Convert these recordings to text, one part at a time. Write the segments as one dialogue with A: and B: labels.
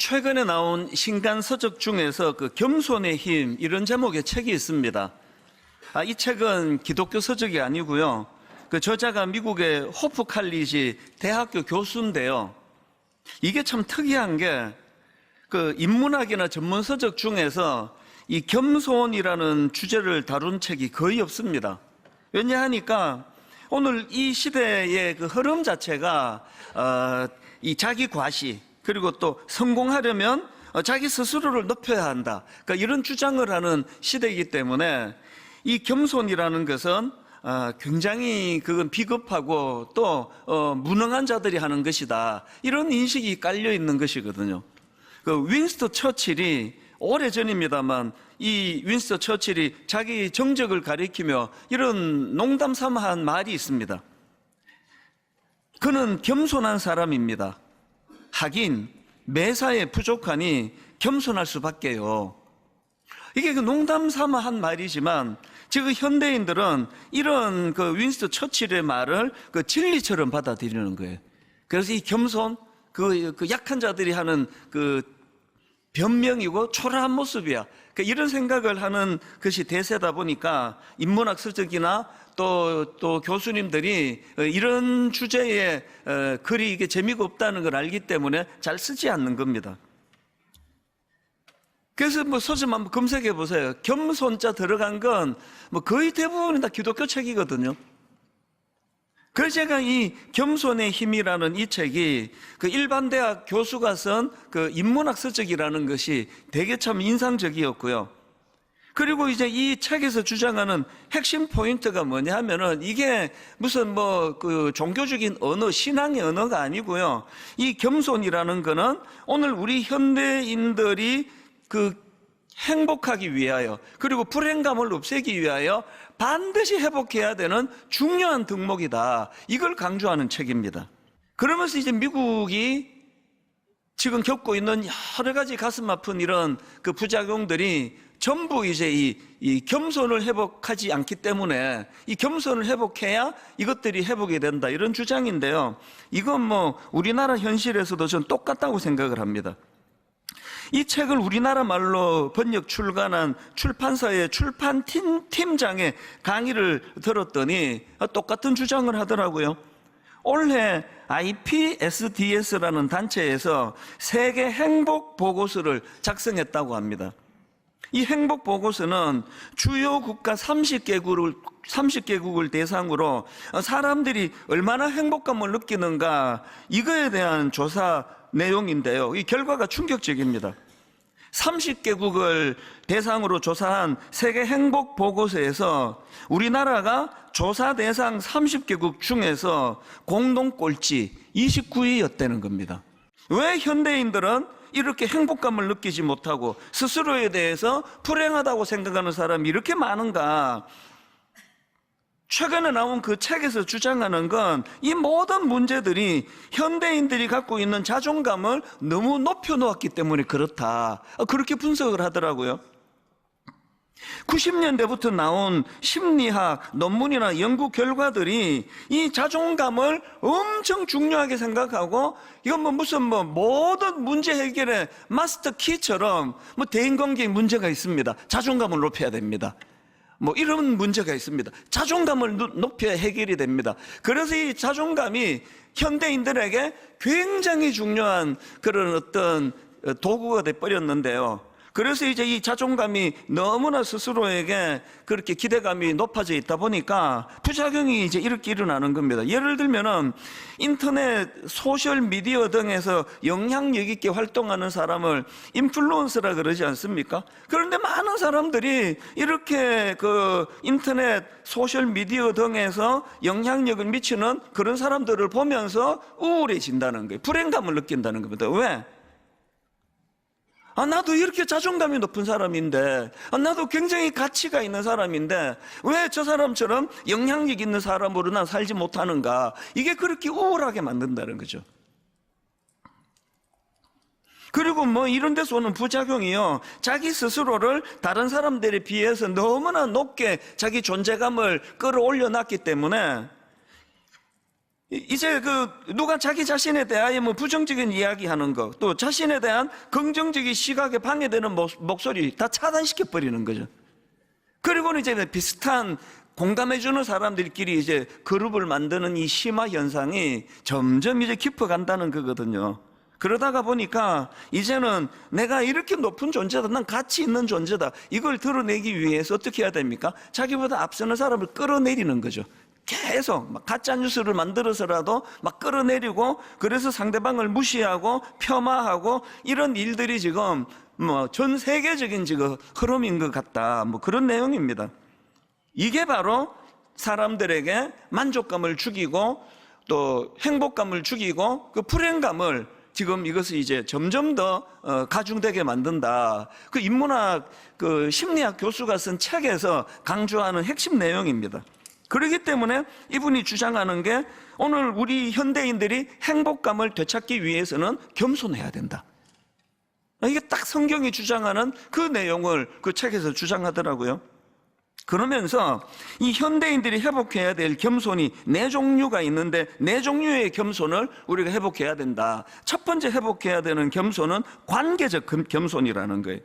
A: 최근에 나온 신간 서적 중에서 그 겸손의 힘 이런 제목의 책이 있습니다. 이 책은 기독교 서적이 아니고요. 그 저자가 미국의 호프 칼리지 대학교 교수인데요. 이게 참 특이한 게 그 인문학이나 전문 서적 중에서 이 겸손이라는 주제를 다룬 책이 거의 없습니다. 왜냐하니까 오늘 이 시대의 그 흐름 자체가 이 자기 과시 그리고 또 성공하려면 자기 스스로를 높여야 한다. 그러니까 이런 주장을 하는 시대이기 때문에 이 겸손이라는 것은 굉장히 그건 비겁하고 또 무능한 자들이 하는 것이다. 이런 인식이 깔려 있는 것이거든요. 그 윈스턴 처칠이 오래전입니다만 이 윈스턴 처칠이 자기 정적을 가리키며 이런 농담 삼아 한 말이 있습니다. 그는 겸손한 사람입니다. 하긴 매사에 부족하니 겸손할 수밖에요. 이게 그 농담 삼아 한 말이지만 지금 현대인들은 이런 그 윈스턴 처칠의 말을 그 진리처럼 받아들이는 거예요. 그래서 이 겸손 그 약한 자들이 하는 그 변명이고 초라한 모습이야. 그러니까 이런 생각을 하는 것이 대세다 보니까 인문학 서적이나 또 교수님들이 이런 주제에 글이 이게 재미가 없다는 걸 알기 때문에 잘 쓰지 않는 겁니다. 그래서 뭐 서점 한번 검색해 보세요. 겸손자 들어간 건 뭐 거의 대부분이 다 기독교 책이거든요. 그래서 제가 이 겸손의 힘이라는 이 책이 그 일반 대학 교수가 쓴 그 인문학 서적이라는 것이 되게 참 인상적이었고요. 그리고 이제 이 책에서 주장하는 핵심 포인트가 뭐냐 하면은 이게 무슨 뭐 그 종교적인 언어, 신앙의 언어가 아니고요. 이 겸손이라는 거는 오늘 우리 현대인들이 그 행복하기 위하여 그리고 불행감을 없애기 위하여 반드시 회복해야 되는 중요한 덕목이다. 이걸 강조하는 책입니다. 그러면서 이제 미국이 지금 겪고 있는 여러 가지 가슴 아픈 이런 그 부작용들이 전부 이제 이 겸손을 회복하지 않기 때문에 이 겸손을 회복해야 이것들이 회복이 된다. 이런 주장인데요. 이건 뭐 우리나라 현실에서도 전 똑같다고 생각을 합니다. 이 책을 우리나라 말로 번역 출간한 출판사의 출판팀장의 강의를 들었더니 똑같은 주장을 하더라고요. 올해 IPSDS라는 단체에서 세계 행복 보고서를 작성했다고 합니다. 이 행복 보고서는 주요 국가 30개국을 대상으로 사람들이 얼마나 행복감을 느끼는가 이거에 대한 조사 내용인데요. 이 결과가 충격적입니다. 30개국을 대상으로 조사한 세계 행복 보고서에서 우리나라가 조사 대상 30개국 중에서 공동 꼴찌 29위였다는 겁니다. 왜 현대인들은 이렇게 행복감을 느끼지 못하고 스스로에 대해서 불행하다고 생각하는 사람이 이렇게 많은가? 최근에 나온 그 책에서 주장하는 건 이 모든 문제들이 현대인들이 갖고 있는 자존감을 너무 높여놓았기 때문에 그렇다. 그렇게 분석을 하더라고요. 90년대부터 나온 심리학 논문이나 연구 결과들이 이 자존감을 엄청 중요하게 생각하고 이건 뭐 무슨 뭐 모든 문제 해결의 마스터 키처럼 뭐 대인관계에 문제가 있습니다. 자존감을 높여야 됩니다. 뭐 이런 문제가 있습니다. 자존감을 높여야 해결이 됩니다. 그래서 이 자존감이 현대인들에게 굉장히 중요한 그런 어떤 도구가 돼버렸는데요. 그래서 이제 이 자존감이 너무나 스스로에게 그렇게 기대감이 높아져 있다 보니까 부작용이 이제 이렇게 일어나는 겁니다. 예를 들면은 인터넷, 소셜 미디어 등에서 영향력 있게 활동하는 사람을 인플루언서라 그러지 않습니까? 그런데 많은 사람들이 이렇게 그 인터넷, 소셜 미디어 등에서 영향력을 미치는 그런 사람들을 보면서 우울해진다는 거예요. 불행감을 느낀다는 겁니다. 왜? 나도 이렇게 자존감이 높은 사람인데, 나도 굉장히 가치가 있는 사람인데, 왜 저 사람처럼 영향력 있는 사람으로 난 살지 못하는가? 이게 그렇게 우울하게 만든다는 거죠. 그리고 뭐 이런 데서 오는 부작용이요. 자기 스스로를 다른 사람들에 비해서 너무나 높게 자기 존재감을 끌어올려 놨기 때문에 이제 누가 자기 자신에 대하여 뭐 부정적인 이야기 하는 거, 또 자신에 대한 긍정적인 시각에 방해되는 목소리 다 차단시켜 버리는 거죠. 그리고는 이제 비슷한 공감해주는 사람들끼리 이제 그룹을 만드는 이 심화 현상이 점점 이제 깊어간다는 거거든요. 그러다가 보니까 이제는 내가 이렇게 높은 존재다, 난 가치 있는 존재다, 이걸 드러내기 위해서 어떻게 해야 됩니까? 자기보다 앞서는 사람을 끌어내리는 거죠. 계속 막 가짜 뉴스를 만들어서라도 막 끌어내리고, 그래서 상대방을 무시하고 폄하하고, 이런 일들이 지금 뭐 전 세계적인 지금 흐름인 것 같다, 뭐 그런 내용입니다. 이게 바로 사람들에게 만족감을 주기고 또 행복감을 주기고 그 불행감을 지금 이것을 이제 점점 더 가중되게 만든다. 그 인문학 심리학 교수가 쓴 책에서 강조하는 핵심 내용입니다. 그렇기 때문에 이분이 주장하는 게, 오늘 우리 현대인들이 행복감을 되찾기 위해서는 겸손해야 된다. 이게 딱 성경이 주장하는 그 내용을 그 책에서 주장하더라고요. 그러면서 이 현대인들이 회복해야 될 겸손이 4종류가 있는데 4종류의 겸손을 우리가 회복해야 된다. 첫 번째 회복해야 되는 겸손은 관계적 겸손이라는 거예요.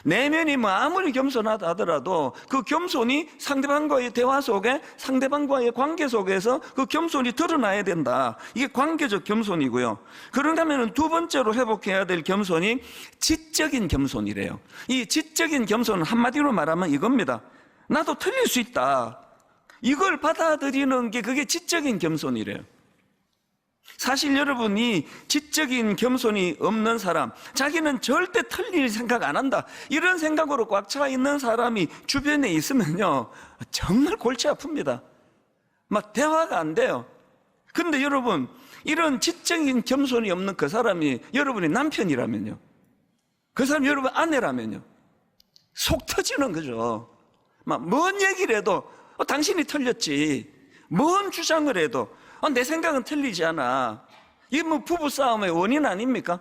A: 내면이 뭐 아무리 겸손하다 하더라도 그 겸손이 상대방과의 대화 속에, 상대방과의 관계 속에서 그 겸손이 드러나야 된다. 이게 관계적 겸손이고요. 그런가 하면 두 번째로 회복해야 될 겸손이 지적인 겸손이래요. 이 지적인 겸손은 한마디로 말하면 이겁니다. 나도 틀릴 수 있다, 이걸 받아들이는 게 그게 지적인 겸손이래요. 사실 여러분이 지적인 겸손이 없는 사람, 자기는 절대 틀릴 생각 안 한다, 이런 생각으로 꽉 차 있는 사람이 주변에 있으면요, 정말 골치 아픕니다. 막 대화가 안 돼요. 근데 여러분, 이런 지적인 겸손이 없는 그 사람이 여러분의 남편이라면요, 그 사람이 여러분 아내라면요, 속 터지는 거죠. 막 뭔 얘기를 해도 당신이 틀렸지, 뭔 주장을 해도 내 생각은 틀리지 않아. 이게 뭐 부부싸움의 원인 아닙니까?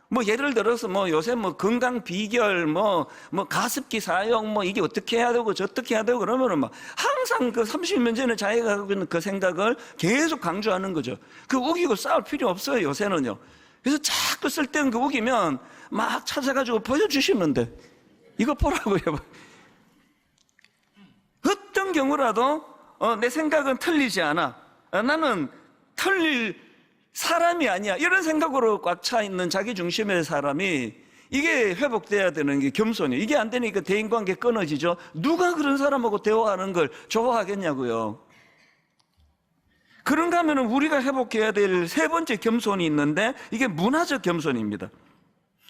A: 뭐 예를 들어서 뭐 요새 뭐 건강 비결, 뭐 가습기 사용, 뭐 이게 어떻게 해야 되고 저떻게 해야 되고 그러면은 막 항상 그 30년 전에 자기가 갖고 있는 그 생각을 계속 강조하는 거죠. 그 우기고 싸울 필요 없어요, 요새는요. 그래서 자꾸 쓸데없는 거 우기면 막 찾아가지고 보여주시면 돼. 이거 보라고요. 어떤 경우라도 내 생각은 틀리지 않아, 나는 틀릴 사람이 아니야, 이런 생각으로 꽉 차 있는 자기 중심의 사람이, 이게 회복돼야 되는 게 겸손이에요. 이게 안 되니까 대인관계 끊어지죠. 누가 그런 사람하고 대화하는 걸 좋아하겠냐고요. 그런가 하면 우리가 회복해야 될 세 번째 겸손이 있는데, 이게 문화적 겸손입니다.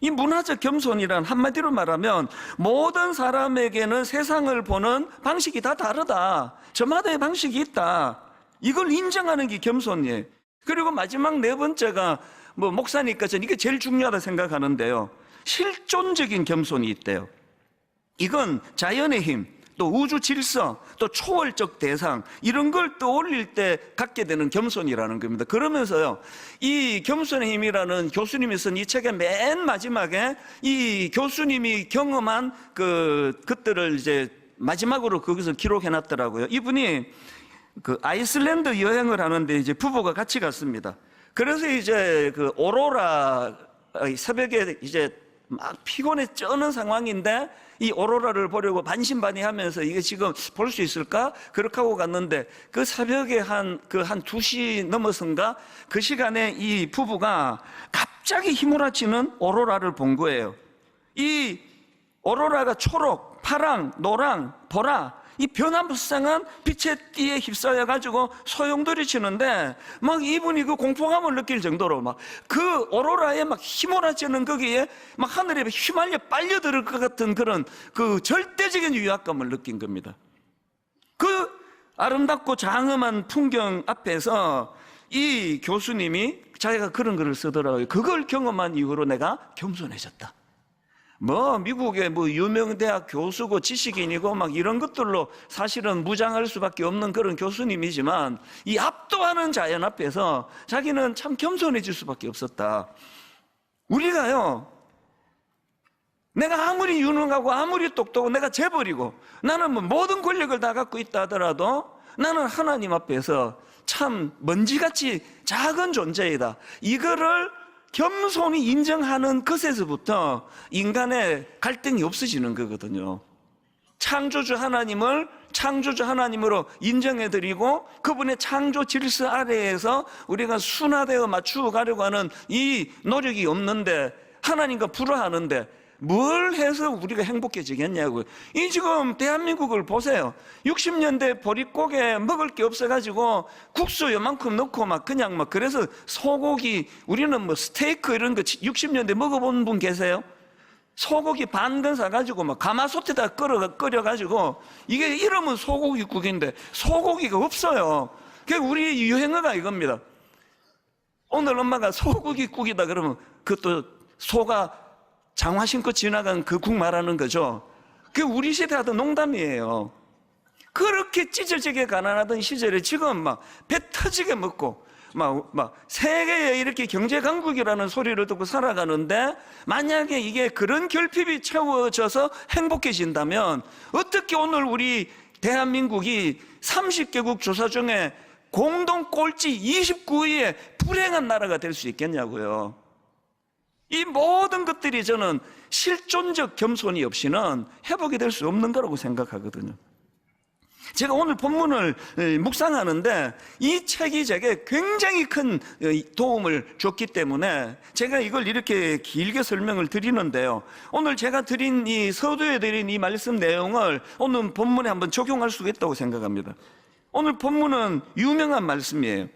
A: 이 문화적 겸손이란 한마디로 말하면 모든 사람에게는 세상을 보는 방식이 다 다르다, 저마다의 방식이 있다, 이걸 인정하는 게 겸손이에요. 그리고 마지막 네 번째가 뭐 목사니까 저는 이게 제일 중요하다 생각하는데요, 실존적인 겸손이 있대요. 이건 자연의 힘, 또 우주 질서, 또 초월적 대상, 이런 걸 떠올릴 때 갖게 되는 겸손이라는 겁니다. 그러면서요, 이 겸손의 힘이라는 교수님이 쓴 이 책의 맨 마지막에 이 교수님이 경험한 것들을 이제 마지막으로 거기서 기록해 놨더라고요. 이분이 아이슬란드 여행을 하는데 이제 부부가 같이 갔습니다. 그래서 이제 오로라, 새벽에 이제 막 피곤해 쩌는 상황인데 이 오로라를 보려고 반신반의하면서 이게 지금 볼 수 있을까? 그렇게 하고 갔는데 그 새벽에 한 2시 넘어선가 그 시간에 이 부부가 갑자기 휘몰아치는 오로라를 본 거예요. 이 오로라가 초록, 파랑, 노랑, 보라, 이 변화무쌍한 빛의 띠에 휩싸여가지고 소용돌이 치는데, 막 이분이 그 공포감을 느낄 정도로 막 그 오로라에 막 휘몰아치는 거기에 막 하늘에 휘말려 빨려들 것 같은 그런 그 절대적인 위압감을 느낀 겁니다. 그 아름답고 장엄한 풍경 앞에서 이 교수님이 자기가 그런 글을 쓰더라고요. 그걸 경험한 이후로 내가 겸손해졌다. 뭐 미국의 뭐 유명 대학 교수고 지식인이고 막 이런 것들로 사실은 무장할 수밖에 없는 그런 교수님이지만, 이 압도하는 자연 앞에서 자기는 참 겸손해질 수밖에 없었다. 우리가요, 내가 아무리 유능하고 아무리 똑똑하고 내가 재벌이고 나는 뭐 모든 권력을 다 갖고 있다 하더라도 나는 하나님 앞에서 참 먼지같이 작은 존재이다. 이거를 겸손히 인정하는 것에서부터 인간의 갈등이 없어지는 거거든요. 창조주 하나님을 창조주 하나님으로 인정해드리고 그분의 창조 질서 아래에서 우리가 순화되어 맞추어 가려고 하는 이 노력이 없는데, 하나님과 불화하는데 뭘 해서 우리가 행복해지겠냐고요. 이 지금 대한민국을 보세요. 60년대 보릿고개 먹을 게 없어가지고 국수 요만큼 넣고 막 그냥 막, 그래서 소고기, 우리는 뭐 스테이크 이런 거 60년대 먹어본 분 계세요? 소고기 반건 사가지고 막 가마솥에다 끓여가지고, 이게 이름은 소고기국인데 소고기가 없어요. 그게 우리 유행어가 이겁니다. 오늘 엄마가 소고기국이다 그러면 그것도 소가 장화 신고 지나간 그 국 말하는 거죠. 그게 우리 시대 하던 농담이에요. 그렇게 찢어지게 가난하던 시절에 지금 막 배 터지게 먹고 막 세계에 이렇게 경제 강국이라는 소리를 듣고 살아가는데, 만약에 이게 그런 결핍이 채워져서 행복해진다면 어떻게 오늘 우리 대한민국이 30개국 조사 중에 공동 꼴찌 29위에 불행한 나라가 될 수 있겠냐고요. 이 모든 것들이 저는 실존적 겸손이 없이는 회복이 될 수 없는 거라고 생각하거든요. 제가 오늘 본문을 묵상하는데 이 책이 제게 굉장히 큰 도움을 줬기 때문에 제가 이걸 이렇게 길게 설명을 드리는데요, 오늘 제가 드린 이 서두에 드린 이 말씀 내용을 오늘 본문에 한번 적용할 수 있다고 생각합니다. 오늘 본문은 유명한 말씀이에요.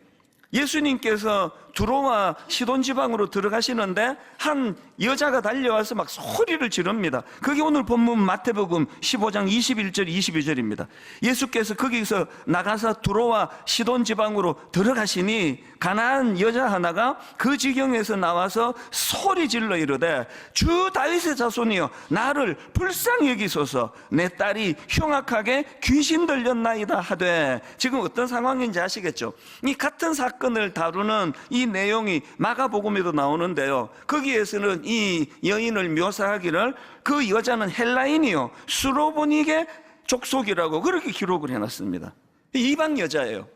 A: 예수님께서 두로와 시돈 지방으로 들어가시는데 한 여자가 달려와서 막 소리를 지릅니다. 그게 오늘 본문 마태복음 15장 21절 22절입니다. 예수께서 거기서 나가서 두로와 시돈 지방으로 들어가시니 가난한 여자 하나가 그 지경에서 나와서 소리 질러 이르되 주 다윗의 자손이여 나를 불쌍히 여기소서, 내 딸이 흉악하게 귀신 들렸나이다 하되. 지금 어떤 상황인지 아시겠죠? 이 같은 사건을 다루는 이 내용이 마가복음에도 나오는데요, 거기에서는 이 여인을 묘사하기를 그 여자는 헬라인이요 수로보닉의 족속이라고 그렇게 기록을 해놨습니다. 이방 여자예요.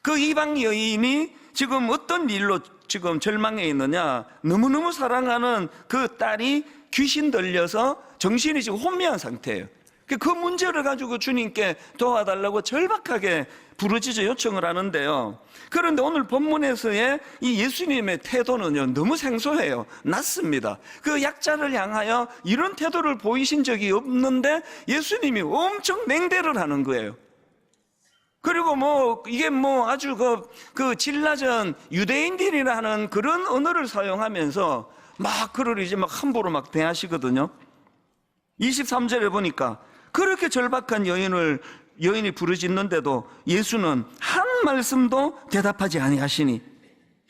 A: 그 이방 여인이 지금 어떤 일로 지금 절망해 있느냐, 너무너무 사랑하는 그 딸이 귀신 들려서 정신이 지금 혼미한 상태예요. 그 문제를 가지고 주님께 도와달라고 절박하게 부르짖어 요청을 하는데요, 그런데 오늘 본문에서의 이 예수님의 태도는요 너무 생소해요. 낫습니다. 그 약자를 향하여 이런 태도를 보이신 적이 없는데 예수님이 엄청 냉대를 하는 거예요. 그리고 이게 아주 그 진라전 유대인들이라는 그런 언어를 사용하면서 막 그를 이제 막 함부로 막 대하시거든요. 23절에 보니까 그렇게 절박한 여인이 부르짖는데도 예수는 한 말씀도 대답하지 아니하시니,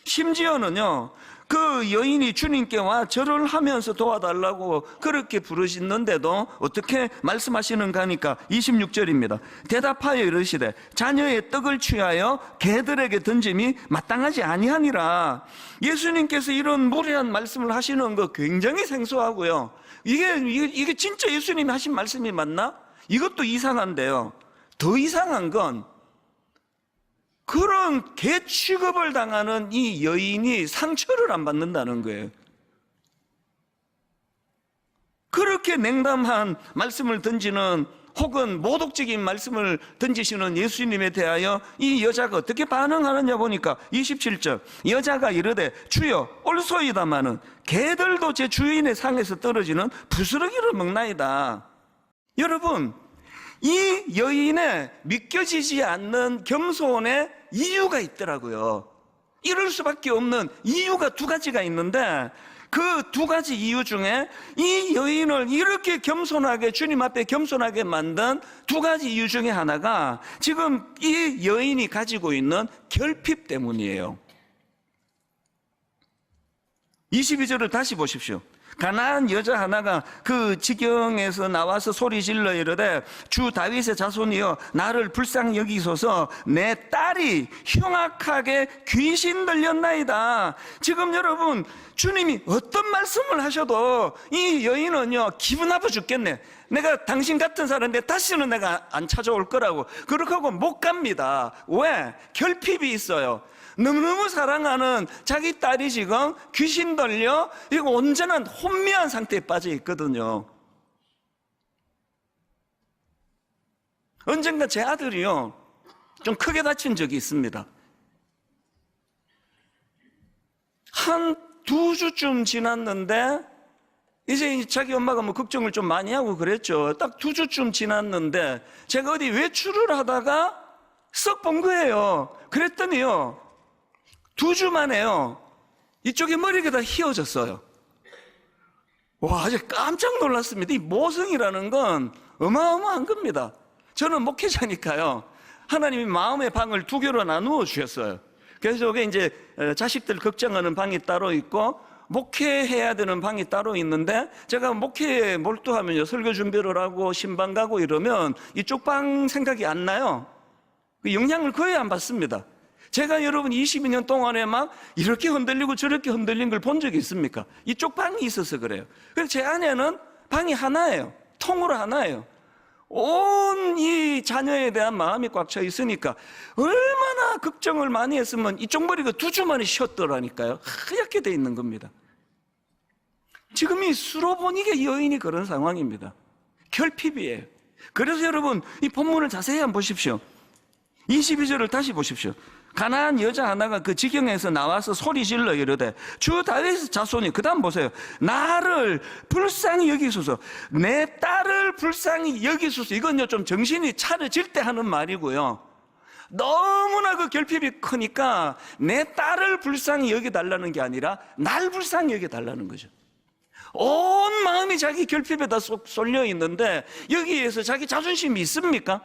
A: 심지어는요 그 여인이 주님께 와 절을 하면서 도와달라고 그렇게 부르짖는데도 어떻게 말씀하시는가 하니까 26절입니다. 대답하여 이르시되 자녀의 떡을 취하여 개들에게 던짐이 마땅하지 아니하니라. 예수님께서 이런 무례한 말씀을 하시는 거 굉장히 생소하고요, 이게 진짜 예수님이 하신 말씀이 맞나? 이것도 이상한데요, 더 이상한 건 그런 개 취급을 당하는 이 여인이 상처를 안 받는다는 거예요. 그렇게 냉담한 말씀을 던지는, 혹은 모독적인 말씀을 던지시는 예수님에 대하여 이 여자가 어떻게 반응하느냐 보니까 27절, 여자가 이르되 주여 올소이다마는 개들도 제 주인의 상에서 떨어지는 부스러기를 먹나이다. 여러분, 이 여인의 믿겨지지 않는 겸손의 이유가 있더라고요. 이럴 수밖에 없는 이유가 두 가지가 있는데, 그 두 가지 이유 중에 이 여인을 이렇게 겸손하게, 주님 앞에 겸손하게 만든 두 가지 이유 중에 하나가 지금 이 여인이 가지고 있는 결핍 때문이에요. 22절을 다시 보십시오. 가난한 여자 하나가 그 지경에서 나와서 소리질러 이르되 주 다윗의 자손이여 나를 불쌍히 여기소서 내 딸이 흉악하게 귀신 들렸나이다. 지금 여러분 주님이 어떤 말씀을 하셔도 이 여인은요 기분 나빠 죽겠네. 내가 당신 같은 사람인데 다시는 내가 안 찾아올 거라고 그렇게 하고 못 갑니다. 왜? 결핍이 있어요. 너무너무 사랑하는 자기 딸이 지금 귀신 들려 이거 온전한 혼미한 상태에 빠져 있거든요. 언젠가 제 아들이요 좀 크게 다친 적이 있습니다. 한 2주쯤 지났는데 이제 자기 엄마가 뭐 걱정을 좀 많이 하고 그랬죠. 딱 2주쯤 지났는데 제가 어디 외출을 하다가 썩 본 거예요. 그랬더니요 2주 만에요 이쪽에 머리가 다 휘어졌어요. 와, 아주 깜짝 놀랐습니다. 이 모성이라는 건 어마어마한 겁니다. 저는 목회자니까요 하나님이 마음의 방을 2개로 나누어 주셨어요. 그래서 저게 이제 자식들 걱정하는 방이 따로 있고 목회해야 되는 방이 따로 있는데 제가 목회에 몰두하면요 설교 준비를 하고 신방 가고 이러면 이쪽 방 생각이 안 나요. 영향을 거의 안 받습니다. 제가 여러분 22년 동안에 막 이렇게 흔들리고 저렇게 흔들린 걸 본 적이 있습니까? 이쪽 방이 있어서 그래요. 그래서 제 안에는 방이 하나예요. 통으로 하나예요. 온 이 자녀에 대한 마음이 꽉 차 있으니까 얼마나 걱정을 많이 했으면 이쪽 머리가 2주 만에 쉬었더라니까요. 하얗게 돼 있는 겁니다. 지금 이 수로보니게 여인이 그런 상황입니다. 결핍이에요. 그래서 여러분 이 본문을 자세히 한번 보십시오. 22절을 다시 보십시오. 가난한 여자 하나가 그 지경에서 나와서 소리질러 이르되 주 다윗의 자손이, 그 다음 보세요, 나를 불쌍히 여기소서, 내 딸을 불쌍히 여기소서. 이건요 좀 정신이 차려질 때 하는 말이고요, 너무나 그 결핍이 크니까 내 딸을 불쌍히 여겨달라는 게 아니라 날 불쌍히 여겨달라는 거죠. 온 마음이 자기 결핍에다 쏠려 있는데 여기에서 자기 자존심이 있습니까?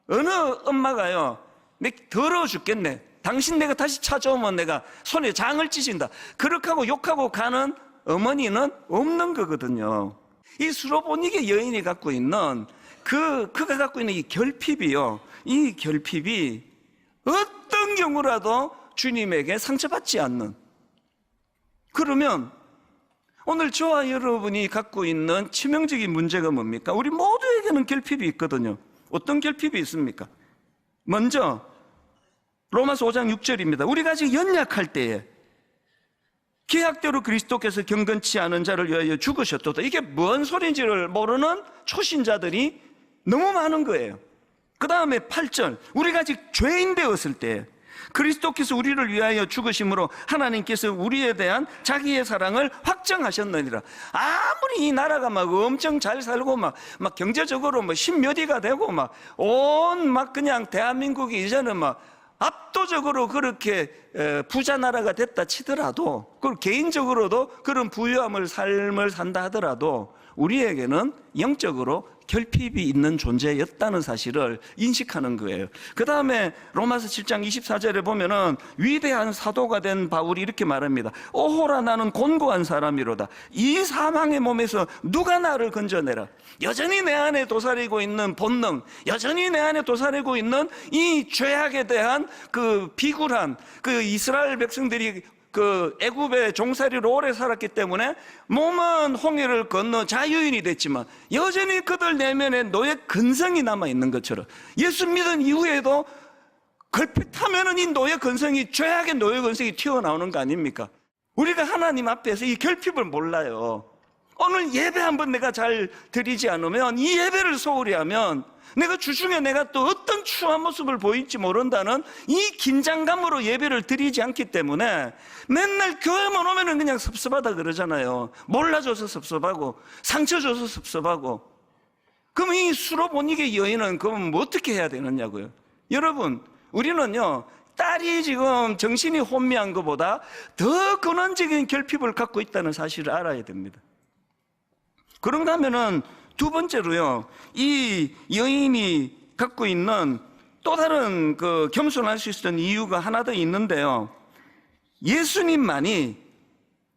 A: 어느 엄마가요 내 더러워 죽겠네, 당신 내가 다시 찾아오면 내가 손에 장을 찢는다, 그렇게 하고 욕하고 가는 어머니는 없는 거거든요. 이 수로보니게 여인이 갖고 있는 그가 갖고 있는 이 결핍이요, 이 결핍이 어떤 경우라도 주님에게 상처받지 않는, 그러면 오늘 저와 여러분이 갖고 있는 치명적인 문제가 뭡니까? 우리 모두에게는 결핍이 있거든요. 어떤 결핍이 있습니까? 먼저 로마서 5장 6절입니다. 우리가 아직 연약할 때에 계약대로 그리스도께서 경건치 않은 자를 위하여 죽으셨도다. 이게 뭔 소리인지를 모르는 초신자들이 너무 많은 거예요. 그 다음에 8절, 우리가 아직 죄인 되었을 때 그리스도께서 우리를 위하여 죽으심으로 하나님께서 우리에 대한 자기의 사랑을 확정하셨느니라. 아무리 이 나라가 막 엄청 잘 살고 막 경제적으로 뭐 십몇 위가 되고 막 그냥 대한민국이 이제는 막 압도적으로 그렇게 부자 나라가 됐다 치더라도, 그리고 개인적으로도 그런 부유함을 삶을 산다 하더라도 우리에게는 영적으로 결핍이 있는 존재였다는 사실을 인식하는 거예요. 그 다음에 로마서 7장 24절에 보면은 위대한 사도가 된 바울이 이렇게 말합니다. 오호라 나는 곤고한 사람이로다. 이 사망의 몸에서 누가 나를 건져내라. 여전히 내 안에 도사리고 있는 본능, 여전히 내 안에 도사리고 있는 이 죄악에 대한 그 비굴한, 그 이스라엘 백성들이 그 애굽의 종살이로 오래 살았기 때문에 몸은 홍해를 건너 자유인이 됐지만 여전히 그들 내면에 노예 근성이 남아있는 것처럼 예수 믿은 이후에도 걸핏하면은 이 노예 근성이, 죄악의 노예 근성이 튀어나오는 거 아닙니까? 우리가 하나님 앞에서 이 결핍을 몰라요. 오늘 예배 한번 내가 잘 드리지 않으면, 이 예배를 소홀히 하면 내가 주중에 내가 또 어떤 추한 모습을 보일지 모른다는 이 긴장감으로 예배를 드리지 않기 때문에 맨날 교회만 오면은 그냥 섭섭하다 그러잖아요. 몰라줘서 섭섭하고 상처 줘서 섭섭하고. 그럼 이 수로보니게 여인은 그럼 뭐 어떻게 해야 되느냐고요. 여러분, 우리는요 딸이 지금 정신이 혼미한 것보다 더 근원적인 결핍을 갖고 있다는 사실을 알아야 됩니다. 그런가 하면은 두 번째로요, 이 여인이 갖고 있는 또 다른 그 겸손할 수 있었던 이유가 하나 더 있는데요, 예수님만이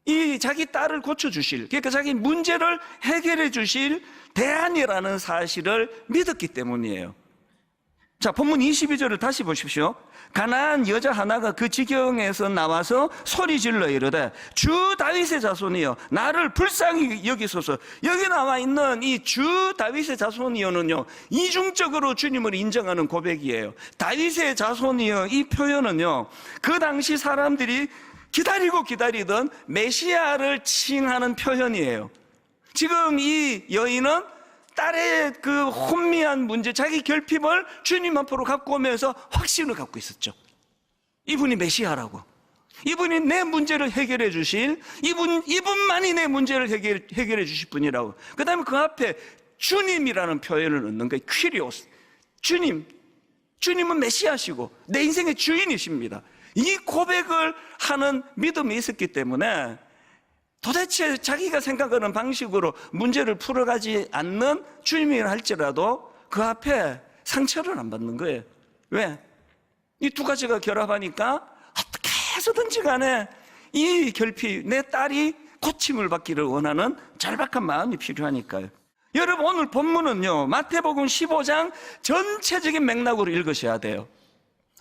A: 이 자기 딸을 고쳐주실, 그러니까 자기 문제를 해결해 주실 대안이라는 사실을 믿었기 때문이에요. 자, 본문 22절을 다시 보십시오. 가나안 여자 하나가 그 지경에서 나와서 소리질러 이르되 주 다윗의 자손이여 나를 불쌍히 여기소서. 여기 나와 있는 이 주 다윗의 자손이여는요, 이중적으로 주님을 인정하는 고백이에요. 다윗의 자손이여, 이 표현은요, 그 당시 사람들이 기다리고 기다리던 메시아를 칭하는 표현이에요. 지금 이 여인은 딸의 그 혼미한 문제, 자기 결핍을 주님 앞으로 갖고 오면서 확신을 갖고 있었죠. 이분이 메시아라고, 이분이 내 문제를 해결해 주실, 이분만이 내 문제를 해결해 주실 분이라고. 그 다음에 그 앞에 주님이라는 표현을 넣는 거예요. 퀴리오스, 주님은 메시아시고 내 인생의 주인이십니다. 이 고백을 하는 믿음이 있었기 때문에 도대체 자기가 생각하는 방식으로 문제를 풀어가지 않는 주님이라 할지라도 그 앞에 상처를 안 받는 거예요. 왜? 이 두 가지가 결합하니까 어떻게 해서든지 간에 이 결핍, 내 딸이 고침을 받기를 원하는 절박한 마음이 필요하니까요. 여러분, 오늘 본문은요, 마태복음 15장 전체적인 맥락으로 읽으셔야 돼요.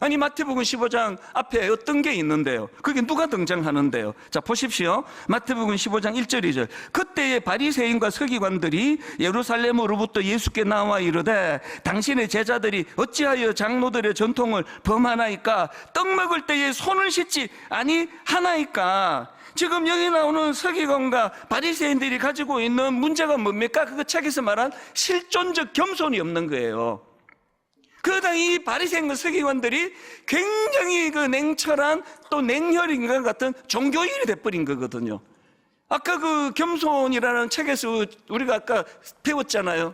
A: 아니, 마태복음 15장 앞에 어떤 게 있는데요? 그게 누가 등장하는데요? 자, 보십시오. 마태복음 15장 1절 2절. 그때의 바리새인과 서기관들이 예루살렘으로부터 예수께 나와 이르되 당신의 제자들이 어찌하여 장로들의 전통을 범하나이까? 떡 먹을 때에 손을 씻지 아니하나이까? 지금 여기 나오는 서기관과 바리새인들이 가지고 있는 문제가 뭡니까? 그 책에서 말한 실존적 겸손이 없는 거예요. 그러다 이 바리새인과 서기관들이 굉장히 그 냉철한, 또 냉혈인 것 같은 종교인이 돼버린 거거든요. 아까 그 겸손이라는 책에서 우리가 아까 배웠잖아요.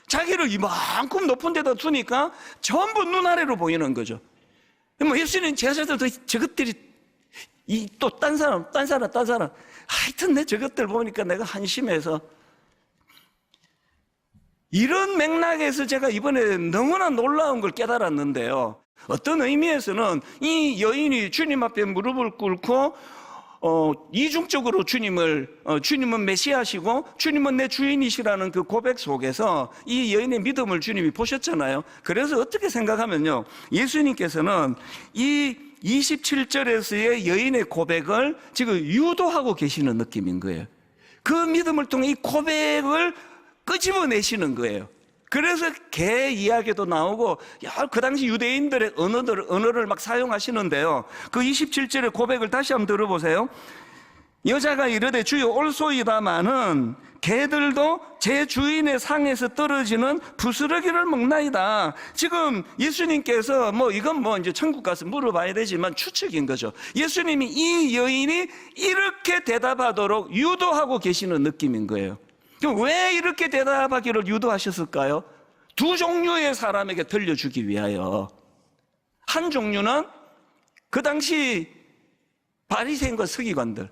A: 자기를 이만큼 높은 데다 두니까 전부 눈 아래로 보이는 거죠. 뭐 예수님 제자들도 저것들이 또 딴 사람 하여튼 내 저것들 보니까 내가 한심해서. 이런 맥락에서 제가 이번에 너무나 놀라운 걸 깨달았는데요, 어떤 의미에서는 이 여인이 주님 앞에 무릎을 꿇고 이중적으로 주님은 메시아시고 주님은 내 주인이시라는 그 고백 속에서 이 여인의 믿음을 주님이 보셨잖아요. 그래서 어떻게 생각하면요, 예수님께서는 이 27절에서의 여인의 고백을 지금 유도하고 계시는 느낌인 거예요. 그 믿음을 통해 이 고백을 끄집어내시는 거예요. 그래서 개 이야기도 나오고, 그 당시 유대인들의 언어를 막 사용하시는데요, 그 27절의 고백을 다시 한번 들어보세요. 여자가 이르되 주여 올소이다마는 개들도 제 주인의 상에서 떨어지는 부스러기를 먹나이다. 지금 예수님께서 이건 이제 천국 가서 물어봐야 되지만 추측인 거죠. 예수님이 이 여인이 이렇게 대답하도록 유도하고 계시는 느낌인 거예요. 왜 이렇게 대답하기를 유도하셨을까요? 두 종류의 사람에게 들려주기 위하여. 한 종류는 그 당시 바리새인과 서기관들,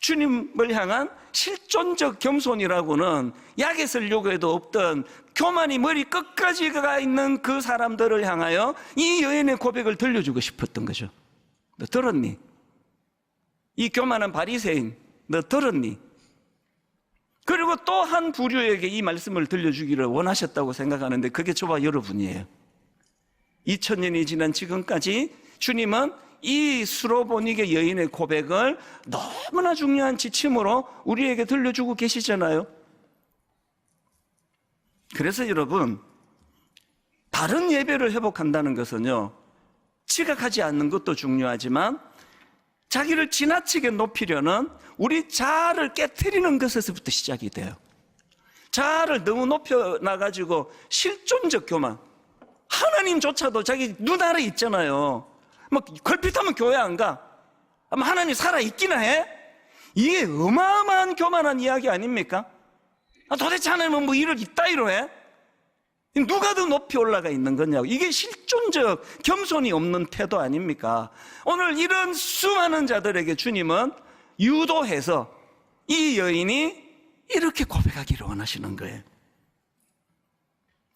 A: 주님을 향한 실존적 겸손이라고는 약에 쓰려고 해도 없던 교만이 머리 끝까지 가 있는 그 사람들을 향하여 이 여인의 고백을 들려주고 싶었던 거죠. 너 들었니? 이 교만한 바리새인, 너 들었니? 그리고 또 한 부류에게 이 말씀을 들려주기를 원하셨다고 생각하는데 그게 저와 여러분이에요. 2000년이 지난 지금까지 주님은 이 수로보니게 여인의 고백을 너무나 중요한 지침으로 우리에게 들려주고 계시잖아요. 그래서 여러분, 바른 예배를 회복한다는 것은요, 지각하지 않는 것도 중요하지만 자기를 지나치게 높이려는 우리 자아를 깨트리는 것에서부터 시작이 돼요. 자아를 너무 높여놔가지고 실존적 교만, 하나님조차도 자기 눈 아래 있잖아요. 걸핏하면 교회 안 가. 하나님 살아있기나 해? 이게 어마어마한 교만한 이야기 아닙니까? 도대체 하나님은 일을 이따위로 해? 누가 더 높이 올라가 있는 거냐고. 이게 실존적 겸손이 없는 태도 아닙니까? 오늘 이런 수많은 자들에게 주님은 유도해서 이 여인이 이렇게 고백하기를 원하시는 거예요.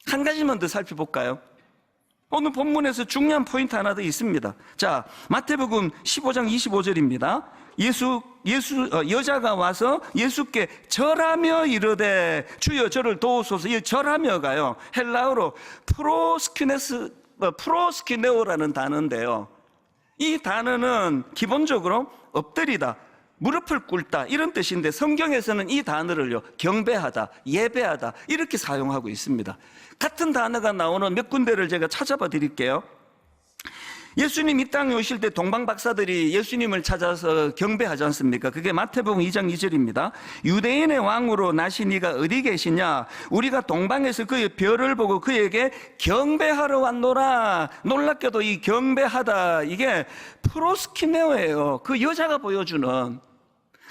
A: 한 가지만 더 살펴볼까요? 오늘 본문에서 중요한 포인트 하나 더 있습니다. 자, 마태복음 15장 25절입니다. 예수 여자가 와서 예수께 절하며 이르되 주여 저를 도우소서. 이 절하며가요, 헬라어로 프로스키네오라는 단어인데요. 이 단어는 기본적으로 엎드리다, 무릎을 꿇다 이런 뜻인데, 성경에서는 이 단어를요, 경배하다, 예배하다 이렇게 사용하고 있습니다. 같은 단어가 나오는 몇 군데를 제가 찾아봐 드릴게요. 예수님 이 땅에 오실 때 동방 박사들이 예수님을 찾아서 경배하지 않습니까? 그게 마태복음 2장 2절입니다. 유대인의 왕으로 나신 이가 어디 계시냐? 우리가 동방에서 그의 별을 보고 그에게 경배하러 왔노라. 놀랍게도 이 경배하다, 이게 프로스키네오예요. 그 여자가 보여주는.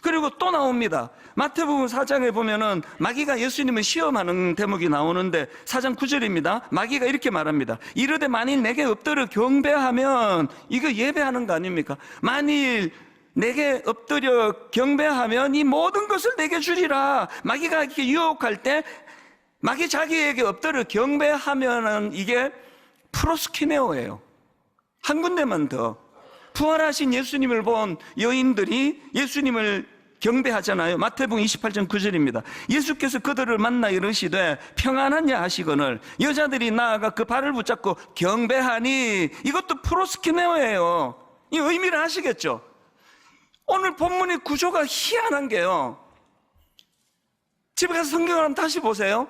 A: 그리고 또 나옵니다. 마태복음 4장에 보면은 마귀가 예수님을 시험하는 대목이 나오는데 4장 9절입니다. 마귀가 이렇게 말합니다. 이르되 만일 내게 엎드려 경배하면, 이거 예배하는 거 아닙니까? 만일 내게 엎드려 경배하면 이 모든 것을 내게 주리라. 마귀가 이렇게 유혹할 때 마귀 자기에게 엎드려 경배하면은 이게 프로스키네오예요. 한 군데만 더. 부활하신 예수님을 본 여인들이 예수님을 경배하잖아요. 마태복음 28장 9절입니다. 예수께서 그들을 만나 이르시되 평안하냐 하시거늘 여자들이 나아가 그 발을 붙잡고 경배하니, 이것도 프로스키네오예요. 이 의미를 아시겠죠? 오늘 본문의 구조가 희한한 게요, 집에 가서 성경을 한번 다시 보세요.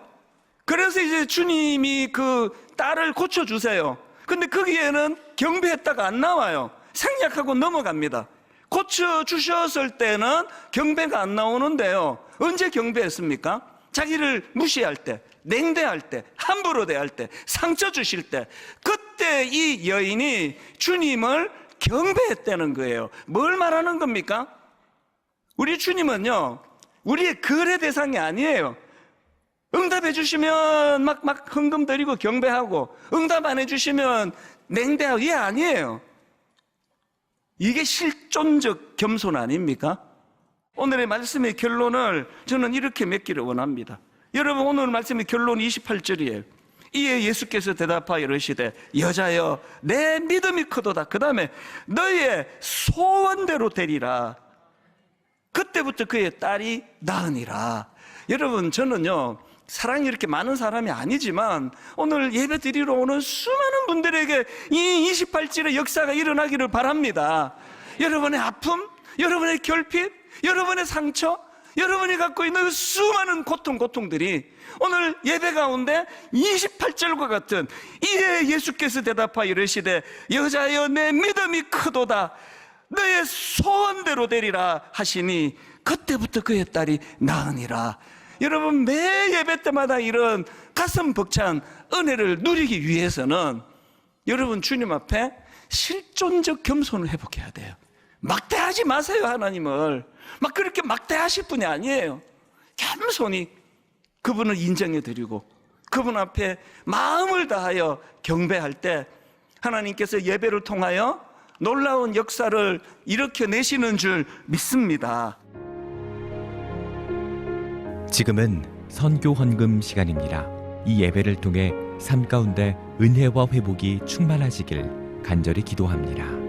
A: 그래서 이제 주님이 그 딸을 고쳐주세요. 근데 거기에는 경배했다가 안 나와요. 생략하고 넘어갑니다. 고쳐주셨을 때는 경배가 안 나오는데요, 언제 경배했습니까? 자기를 무시할 때, 냉대할 때, 함부로 대할 때, 상처 주실 때, 그때 이 여인이 주님을 경배했다는 거예요. 뭘 말하는 겁니까? 우리 주님은요, 우리의 거래 대상이 아니에요. 응답해 주시면 막 헌금 드리고 경배하고, 응답 안 해주시면 냉대하고, 이게 아니에요. 이게 실존적 겸손 아닙니까? 오늘의 말씀의 결론을 저는 이렇게 맺기를 원합니다. 여러분, 오늘 말씀의 결론 28절이에요. 이에 예수께서 대답하여 이르시되 여자여 내 믿음이 크도다. 그 다음에 너의 소원대로 되리라. 그때부터 그의 딸이 나으니라. 여러분, 저는요, 사랑이 이렇게 많은 사람이 아니지만 오늘 예배 드리러 오는 수많은 분들에게 이 28절의 역사가 일어나기를 바랍니다. 여러분의 아픔, 여러분의 결핍, 여러분의 상처, 여러분이 갖고 있는 수많은 고통들이 오늘 예배 가운데 28절과 같은 이에 예수께서 대답하여 이르시되 여자여 내 믿음이 크도다. 너의 소원대로 되리라 하시니 그때부터 그의 딸이 나으니라. 여러분, 매 예배 때마다 이런 가슴 벅찬 은혜를 누리기 위해서는 여러분 주님 앞에 실존적 겸손을 회복해야 돼요. 막대하지 마세요. 하나님을 막 그렇게 막대하실 분이 아니에요. 겸손히 그분을 인정해 드리고 그분 앞에 마음을 다하여 경배할 때 하나님께서 예배를 통하여 놀라운 역사를 일으켜내시는 줄 믿습니다.
B: 지금은 선교 헌금 시간입니다. 이 예배를 통해 삶 가운데 은혜와 회복이 충만하시길 간절히 기도합니다.